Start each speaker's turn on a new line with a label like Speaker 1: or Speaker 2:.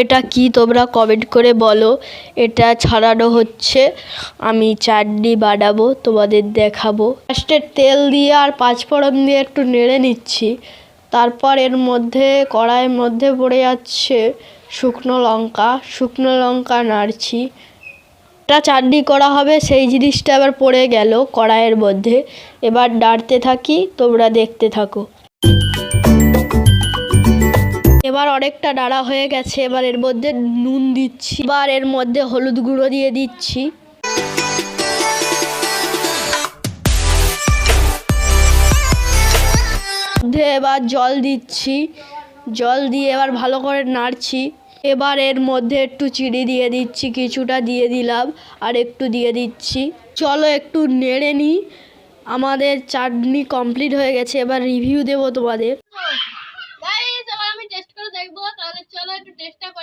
Speaker 1: এটা কি তোমরা কমেন্ট করে বলো। এটা ছাড়ানো হচ্ছে, আমি চাটনি বানাবো, তোমাদের দেখাবো। ফার্স্টে তেল দিয়ে আর পাঁচফোড়ন দিয়ে একটু নেড়ে নিচ্ছি। তারপর এর মধ্যে কড়াইয়ের মধ্যে পড়ে যাচ্ছে শুকনো লঙ্কা নাড়ছি। এটা চাটনি করা হবে সেই জিনিসটা আবার পড়ে গেল কড়াইয়ের মধ্যে। এবার নাড়তে থাকি, তোমরা দেখতে থাকো। এবার অনেকটা নাড়া হয়ে গেছে, এবার এর মধ্যে নুন দিচ্ছি, এবার এর মধ্যে হলুদ গুঁড়ো দিয়ে দিচ্ছি। এবার জল দিচ্ছি, জল দিয়ে এবার ভালো করে নাড়ছি। এবার এর মধ্যে একটু চিনি দিয়ে দিচ্ছি, কিছুটা দিয়ে দিলাম, আর একটু দিয়ে দিচ্ছি। চলো একটু নেড়ে নিই। আমাদের চাটনি কমপ্লিট হয়ে গেছে, এবার রিভিউ দেবো তোমাদের।
Speaker 2: আমি টেস্ট করে দেখবো, তাহলে চলো একটু টেস্টটা করে।